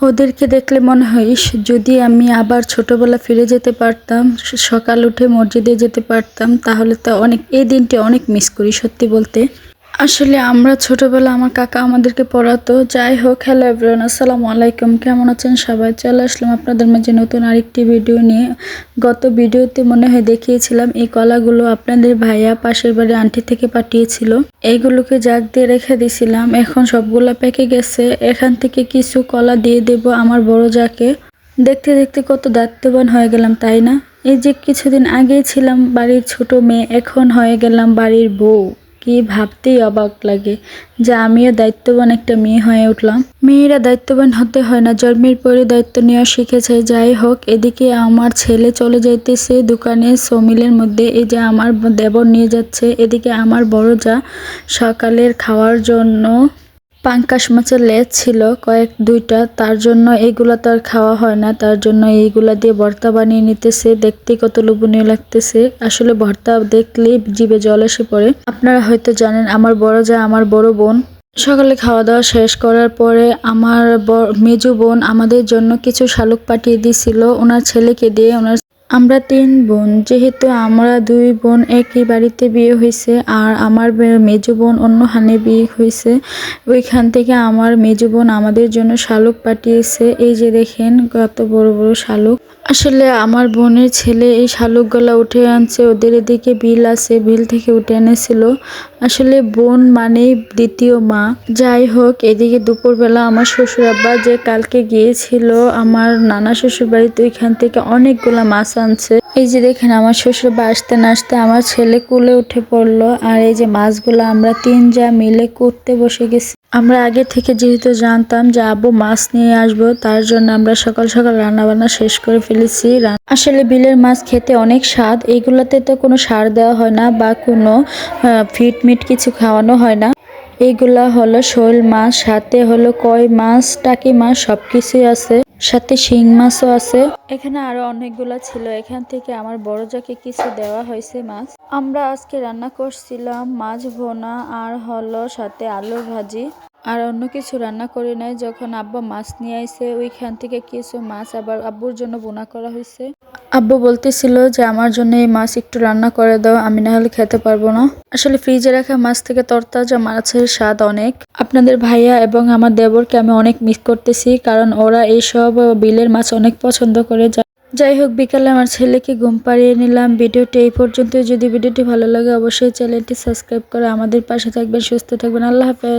ওদেরকে দেখলে মনে হয় ইস, যদি আমি আবার ছোটবেলা ফিরে যেতে পারতাম, সকাল উঠে মসজিদে যেতে পারতাম, তাহলে তো অনেক, এই দিনটি অনেক মিস করি সত্যি বলতে। আসলে আমরা ছোটবেলা আমার কাকা আমাদেরকে পড়াতো। যাই হোক, হ্যালো এভরিওয়ান, আসসালামু আলাইকুম, কেমন আছেন সবাই? চলে আসলাম আপনাদের মাঝে নতুন আরেকটি ভিডিও নিয়ে। গত ভিডিওতে মনে হয় দেখিয়েছিলাম এই কলাগুলো আপনাদের ভাইয়া পাশের বাড়ি আন্টি থেকে পাঠিয়েছিল। এইগুলোকে জাগ দিয়ে রেখে দিছিলাম, এখন সবগুলা পেকে গেছে। এখান থেকে কিছু কলা দিয়ে দেব আমার বড় যাকে। দেখতে দেখতে কত দায়িত্ববান হয়ে গেলাম, তাই না? এই যে কিছুদিন আগেই ছিলাম বাড়ির ছোট মেয়ে, এখন হয়ে গেলাম বাড়ির বউ। কি ভাবতেই অবাক লাগে যে আমিও দায়িত্ববান একটা মেয়ে হয়ে উঠলাম। মেয়েরা দায়িত্ববান হতে হয় না, জন্মের পরে দায়িত্ব নেওয়া শিখেছে। যাই হোক, এদিকে আমার ছেলে চলে যাইতেছে দোকানে সমিলের মধ্যে, এই যে আমার দেবর নিয়ে যাচ্ছে। এদিকে আমার বড় যা সকালের খাওয়ার জন্য পাঙ্কাশ মাছের লেজ ছিল দুইটা, তার জন্য এইগুলা তো আর খাওয়া হয় না, তার জন্য এইগুলা দিয়ে ভর্তা বানিয়ে নিতেছে। দেখতে কত লোভনীয় লাগতেছে, আসলে ভর্তা দেখলেই জিভে জল এসে পড়ে। আপনারা হয়তো জানেন আমার বড় যা আমার বড় বোন সকালে খাওয়া দাওয়া শেষ করার পরে আমার মেজো বোন আমাদের জন্য কিছু শালুক পাঠিয়ে দিছিল ওনার ছেলেকে দিয়ে। আমরা 3 বোন, যেহেতু আমরা 2 বোন একই বাড়িতে বিয়ে হয়েছে আর আমার মেজো বোন অন্য হানে বিয়ে হয়েছে, ওইখান থেকে আমার মেজো বোন আমাদের জন্য শালুক পাঠিয়েছে। এই যে দেখেন কত বড় বড় শালুক। আসলে আমার বোনের ছেলে এই শালুকগুলা উঠে আনছে, ওদের এদিকে বিল আছে, বিল থেকে উঠে এনেছিল। আসলে বোন মানেই দ্বিতীয় মা। যাই হোক, এদিকে দুপুরবেলা আমার শ্বশুর আব্বা যে কালকে গিয়েছিল আমার নানা শ্বশুর বাড়িতে, ওইখান থেকে অনেকগুলা মাছ আনছে। এই যে দেখেন আমার শ্বশুর আব্বা আসতে না আসতে আমার ছেলে কুলে উঠে পড়লো, আর এই যে মাছগুলো আমরা 3 যা মিলে করতে বসে গেছি। আমরা আগে থেকে যেহেতু জানতাম যে আব্বু মাছ নিয়ে আসবো, তার জন্য আমরা সকাল সকাল রান্না বান্না শেষ করে ফেলেছি। আসলে বিলের মাছ খেতে অনেক স্বাদ, এইগুলোতে তো কোনো সার দেওয়া হয় না বা কোনো ফিট মিট কিছু খাওয়ানো হয় না। এইগুলা হলো শোল মাছ, সাথে হলো কই মাছ, টাকি মাছ, সবকিছুই আছে, সাথে শিং মাছও আছে। এখানে আরো অনেকগুলা ছিল, এখান থেকে আমার বড় যাকে কিছু দেওয়া হয়েছে মাছ। আমরা আজকে রান্না করছিলাম মাছ ভোনা আর হলো সাথে আলু ভাজি, আর অন্য কিছু রান্না করি নাই। যখন আব্বা মাছ নিয়ে আইছে ওইখান থেকে কিছু মাছ আবার আব্বুর জন্য বোনা করা হয়েছে। আব্বু বলতেছিল যে আমার জন্য এই মাছ একটু রান্না করে দাও, আমি না হলে খেতে পারবো না। আসলে ফ্রিজে রাখা মাছ থেকে তরতাজা মাছের স্বাদ অনেক। আপনাদের ভাইয়া এবং আমার দেবরকে আমি অনেক মিস করতেছি, কারণ ওরা এইসব বিলের মাছ অনেক পছন্দ করে। যাই হোক, বিকালে আমার ছেলেকে ঘুম পাড়িয়ে নিলাম। ভিডিওটি এই পর্যন্ত। যদি ভিডিওটি ভালো লাগে অবশ্যই চ্যানেলটি সাবস্ক্রাইব করে আমাদের পাশে থাকবেন, সুস্থ থাকবেন। আল্লাহ হাফেজ।